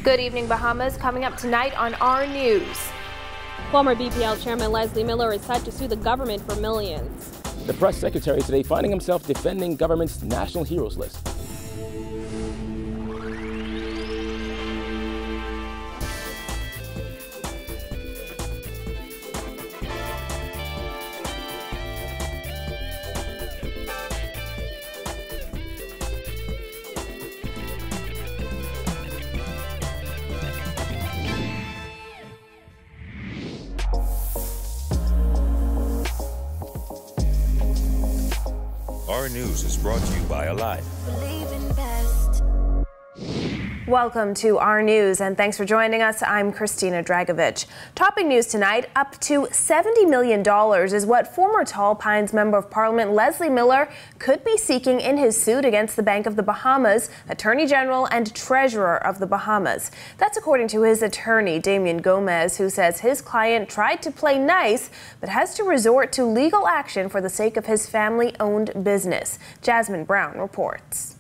Good evening, Bahamas. Coming up tonight on our news. Former BPL Chairman Leslie Miller is set to sue the government for millions. The press secretary today finding himself defending government's national heroes list. Our news is brought to you by Alive. Welcome to our news, and thanks for joining us. I'm Christina Dragovich. Topping news tonight, up to $70 million is what former Tall Pines Member of Parliament Leslie Miller could be seeking in his suit against the Bank of the Bahamas, Attorney General and Treasurer of the Bahamas. That's according to his attorney, Damien Gomez, who says his client tried to play nice, but has to resort to legal action for the sake of his family-owned business. Jasmine Brown reports.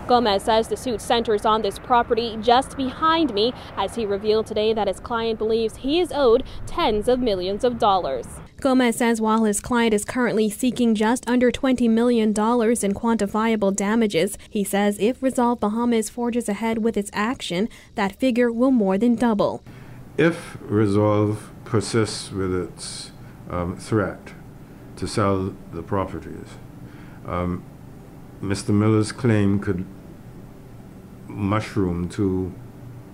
Gomez says the suit centers on this property just behind me, as he revealed today that his client believes he is owed tens of millions of dollars. Gomez says while his client is currently seeking just under $20 million in quantifiable damages, he says if Resolve Bahamas forges ahead with its action, that figure will more than double. If Resolve persists with its threat to sell the properties, Mr. Miller's claim could mushroom to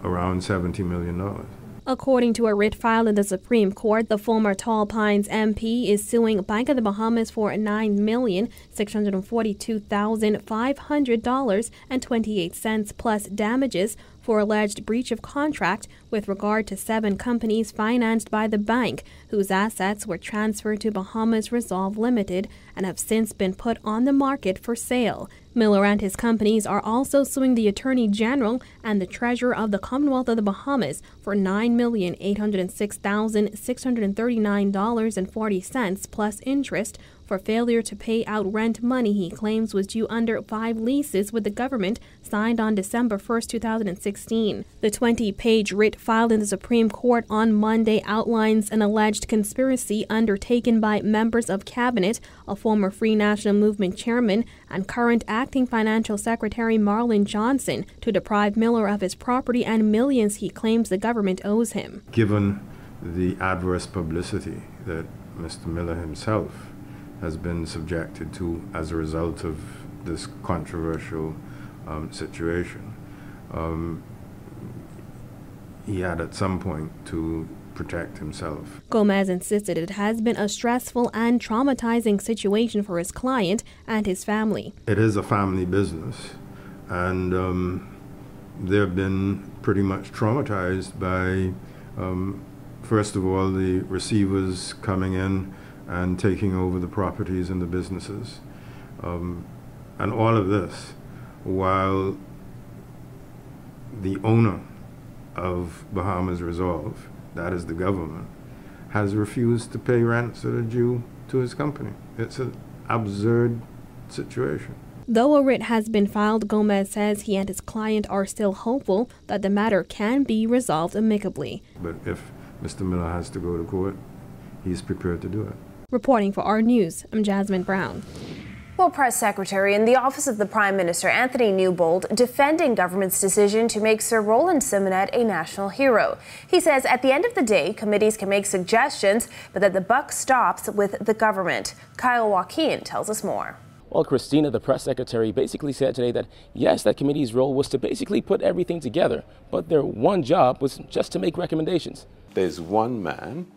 around $70 million. According to a writ filed in the Supreme Court, the former Tall Pines MP is suing Bank of the Bahamas for $9,642,500.28 plus damages for alleged breach of contract with regard to 7 companies financed by the bank, whose assets were transferred to Bahamas Resolve Limited and have since been put on the market for sale. Miller and his companies are also suing the Attorney General and the Treasurer of the Commonwealth of the Bahamas for $9,806,639.40 plus interest for failure to pay out rent money he claims was due under 5 leases with the government signed on December 1, 2016. The 20-page writ filed in the Supreme Court on Monday outlines an alleged conspiracy undertaken by members of Cabinet, a former Free National Movement chairman, and current acting financial secretary Marlon Johnson to deprive Miller of his property and millions he claims the government owes him. Given the adverse publicity that Mr. Miller himself has been subjected to as a result of this controversial situation, he had at some point to protect himself. Gomez insisted it has been a stressful and traumatizing situation for his client and his family. It is a family business, and they've been pretty much traumatized by, first of all, the receivers coming in and taking over the properties and the businesses. And all of this while the owner of Bahamas Resolve, that is the government, has refused to pay rents that are due to his company. It's an absurd situation. Though a writ has been filed, Gomez says he and his client are still hopeful that the matter can be resolved amicably. But if Mr. Miller has to go to court, he's prepared to do it. Reporting for our news, I'm Jasmine Brown. Well, Press Secretary in the Office of the Prime Minister, Anthony Newbold, defending government's decision to make Sir Roland Simonet a national hero. He says at the end of the day, committees can make suggestions, but that the buck stops with the government. Kyle Joaquin tells us more. Well, Christina, the press secretary, basically said today that, yes, that committee's role was to basically put everything together, but their one job was just to make recommendations. There's one man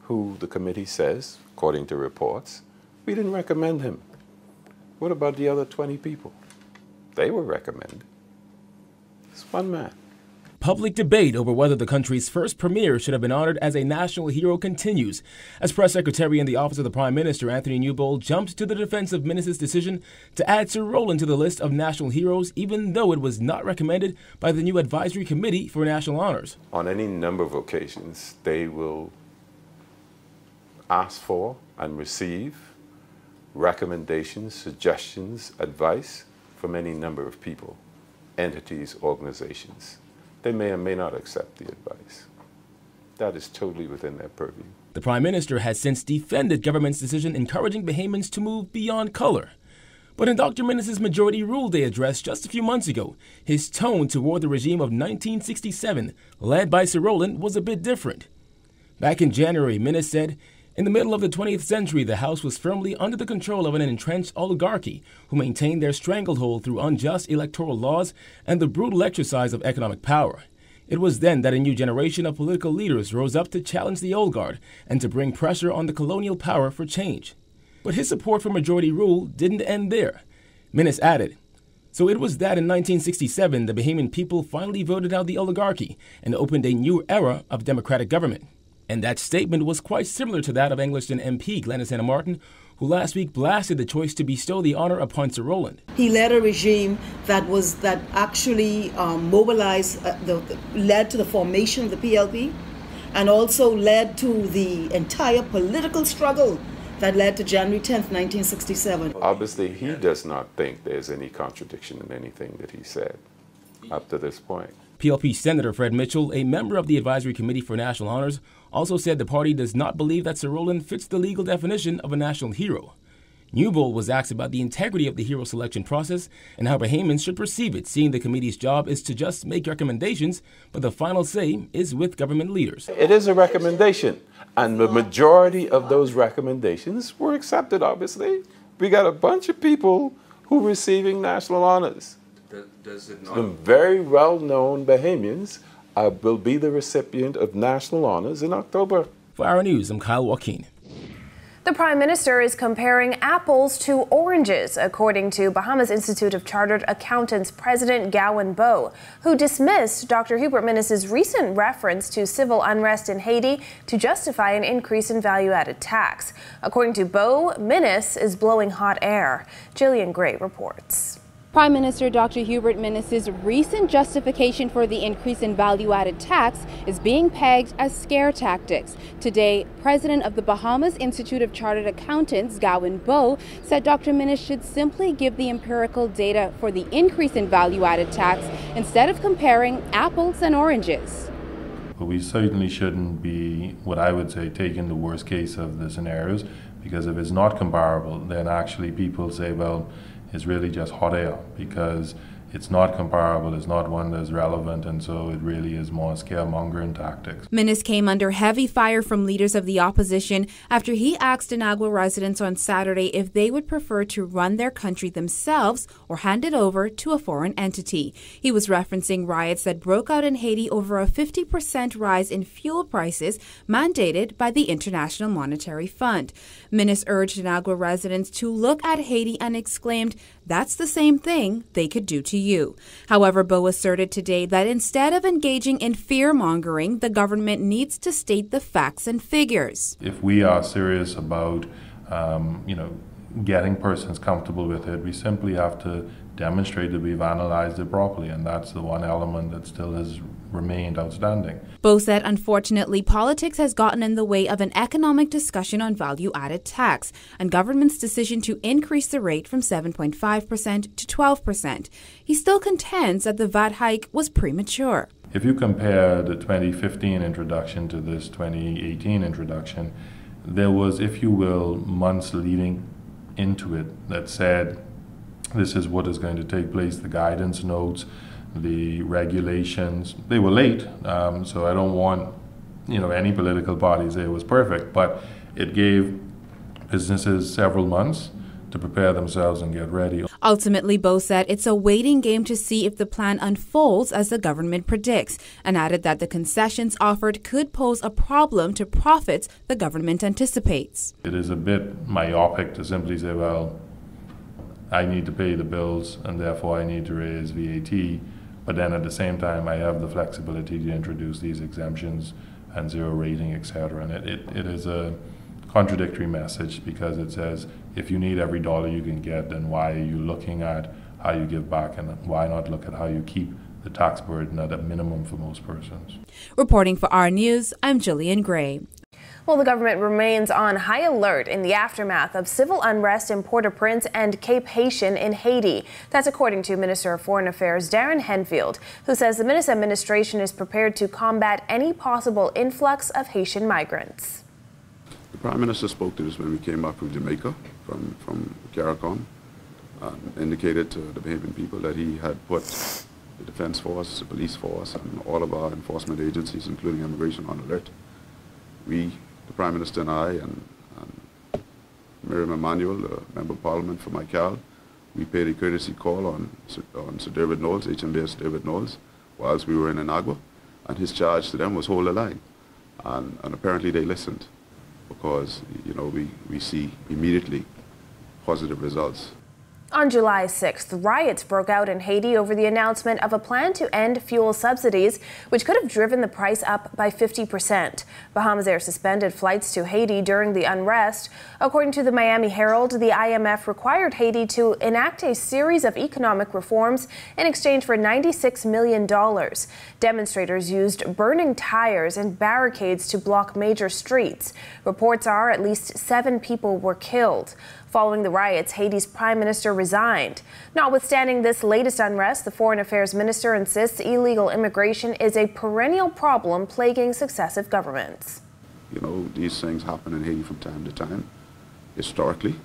who the committee says, according to reports, we didn't recommend him. What about the other 20 people? They were recommended. It's one man. Public debate over whether the country's first premier should have been honored as a national hero continues, as Press Secretary in the Office of the Prime Minister, Anthony Newbold, jumped to the defense of Minister's decision to add Sir Roland to the list of national heroes, even though it was not recommended by the new Advisory Committee for National Honors. On any number of occasions, they will ask for and receive recommendations, suggestions, advice from any number of people, entities, organizations. they may or may not accept the advice. That is totally within their purview. The Prime Minister has since defended government's decision encouraging Bahamians to move beyond color. But in Dr. Minnis's Majority Rule Day address just a few months ago, his tone toward the regime of 1967, led by Sir Rowland, was a bit different. Back in January, Minnis said, "In the middle of the 20th century, the House was firmly under the control of an entrenched oligarchy who maintained their stranglehold through unjust electoral laws and the brutal exercise of economic power. It was then that a new generation of political leaders rose up to challenge the old guard and to bring pressure on the colonial power for change." But his support for majority rule didn't end there. Minnis added, "So it was that in 1967 the Bahamian people finally voted out the oligarchy and opened a new era of democratic government." And that statement was quite similar to that of Angleton MP Glennis Santa Martin, who last week blasted the choice to bestow the honor upon Sir Rowland. He led a regime that actually mobilized, led to the formation of the PLP, and also led to the entire political struggle that led to January 10th, 1967. Obviously, he does not think there's any contradiction in anything that he said up to this point. PLP Senator Fred Mitchell, a member of the Advisory Committee for National Honors, also said the party does not believe that Sir Rowland fits the legal definition of a national hero. Newbold was asked about the integrity of the hero selection process and how Bahamians should perceive it, seeing the committee's job is to just make recommendations, but the final say is with government leaders. It is a recommendation, and the majority of those recommendations were accepted, obviously. We got a bunch of people who are receiving national honors. Does it not? Some very well-known Bahamians will be the recipient of national honors in October. For Our News, I'm Kyle Joaquin. The Prime Minister is comparing apples to oranges, according to Bahamas Institute of Chartered Accountants President Gowan Bowe, who dismissed Dr. Hubert Minnis's recent reference to civil unrest in Haiti to justify an increase in value-added tax. According to Bowe, Minnis is blowing hot air. Jillian Gray reports. Prime Minister Dr. Hubert Minnis's recent justification for the increase in value-added tax is being pegged as scare tactics. Today, President of the Bahamas Institute of Chartered Accountants, Gowan Bowe, said Dr. Minnis should simply give the empirical data for the increase in value-added tax instead of comparing apples and oranges. But we certainly shouldn't be, what I would say, taking the worst case of the scenarios, because if it's not comparable, then actually people say, well, it's really just hot air, because it's not comparable, it's not one that's relevant, and so it really is more scaremongering tactics. Minnis came under heavy fire from leaders of the opposition after he asked Inagua residents on Saturday if they would prefer to run their country themselves or hand it over to a foreign entity. He was referencing riots that broke out in Haiti over a 50% rise in fuel prices mandated by the International Monetary Fund. Minnis urged Inagua residents to look at Haiti and exclaimed, "That's the same thing they could do to you." However, Bowe asserted today that instead of engaging in fear-mongering, the government needs to state the facts and figures. If we are serious about, getting persons comfortable with it, we simply have to demonstrate that we've analyzed it properly, and that's the one element that still has remained outstanding. Bowe said, unfortunately, politics has gotten in the way of an economic discussion on value-added tax and government's decision to increase the rate from 7.5% to 12%. He still contends that the VAT hike was premature. If you compare the 2015 introduction to this 2018 introduction, there was, if you will, months leading into it that said this is what is going to take place, the guidance notes, the regulations. They were late, so I don't want any political party to say it was perfect, but it gave businesses several months to prepare themselves and get ready. Ultimately, Bowe said it's a waiting game to see if the plan unfolds as the government predicts, and added that the concessions offered could pose a problem to profits the government anticipates. It is a bit myopic to simply say, well, I need to pay the bills and therefore I need to raise VAT, but then at the same time I have the flexibility to introduce these exemptions and zero rating, etc. And it is a contradictory message, because it says if you need every dollar you can get, then why are you looking at how you give back, and why not look at how you keep the tax burden at a minimum for most persons? Reporting for Our News, I'm Jillian Gray. Well, the government remains on high alert in the aftermath of civil unrest in Port-au-Prince and Cape Haitian in Haiti. That's according to Minister of Foreign Affairs Darren Henfield, who says the minister administration is prepared to combat any possible influx of Haitian migrants. The Prime Minister spoke to us when we came back from Jamaica, from CARICOM, and indicated to the Bahamian people that he had put the Defense Force, the Police Force, and all of our enforcement agencies, including immigration, on alert. We, the Prime Minister and I, and Miriam Emanuel, the Member of Parliament for Michael, we paid a courtesy call on Sir David Knowles, HMBS David Knowles, whilst we were in Inagua, and his charge to them was hold the line. And apparently they listened, because, you know, we see immediately positive results. On July 6th, riots broke out in Haiti over the announcement of a plan to end fuel subsidies, which could have driven the price up by 50%. Bahamas Air suspended flights to Haiti during the unrest. According to the Miami Herald, the IMF required Haiti to enact a series of economic reforms in exchange for $96 million. Demonstrators used burning tires and barricades to block major streets. Reports are at least 7 people were killed. Following the riots, Haiti's prime minister resigned. Notwithstanding this latest unrest, the foreign affairs minister insists illegal immigration is a perennial problem plaguing successive governments. You know, these things happen in Haiti from time to time, historically.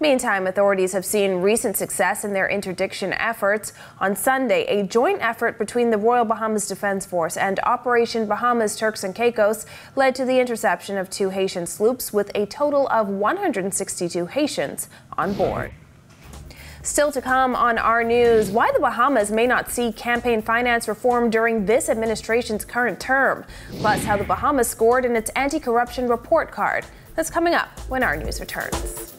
Meantime, authorities have seen recent success in their interdiction efforts. On Sunday, a joint effort between the Royal Bahamas Defense Force and Operation Bahamas Turks and Caicos led to the interception of 2 Haitian sloops with a total of 162 Haitians on board. Still to come on our news, why the Bahamas may not see campaign finance reform during this administration's current term, plus how the Bahamas scored in its anti-corruption report card. That's coming up when our news returns.